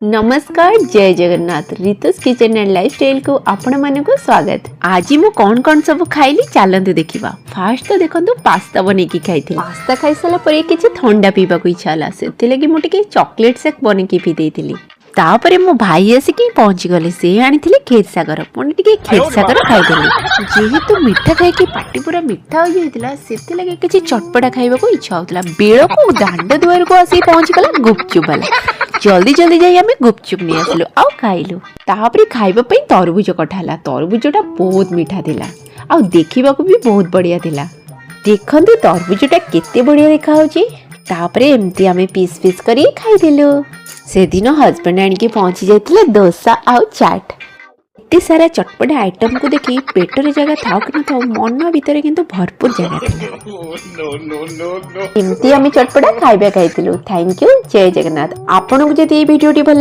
नमस्कार जय Jagannath ऋतुस kitchen and lifestyle को आपण मानक स्वागत। आज मु कौन कौन सब खाइली चलते देखा। फास्ट तो देखो पास्ता बनैकी खाई पास्ता खाई सारा पर किसी ठंडा पीवा को इच्छा है से लगी मुझे चॉकलेट सेक बनैकी पी देती। तापर मो भाई आसिक पहुंची गले से आनी खेर सागर पुणी टे खेर सागर खाईदेली। जेहेतु मिठा खाई पाटी पूरा मिठा हो जाता से लगे किसी चटपटा खाइबा को इच्छा होता। बेल को दांड दुआर को आसी पहुंची गला गुपचुप वाला। जल्दी जल्दी जाई आमे गुपचुप नहीं आसलु आउ खाइलु। तापरे खाइबा पई तरबुज कठाला। तरबुजटा बहुत मीठा थिला आउ देखिबा को भी बहुत बढ़िया थिला। देखंतु तरबुजटा केते बढ़िया देखा होची। तापरे एमती आमे पीस पीस करी खाई देलु। से दिन हस्बैंड आनिके पहुंची जाइतिले डोसा आउ चाट। एते सारा चटपटा आइटम को देखि पेटरे जगह थाउ कि न थाउ मन भितर किंतु भरपूर जगह थिला। एमती आमे चटपटा खाइबा खाइतिलु। थैंक यू जय जगन्नाथ। आपनको जदि ए वीडियोटी भल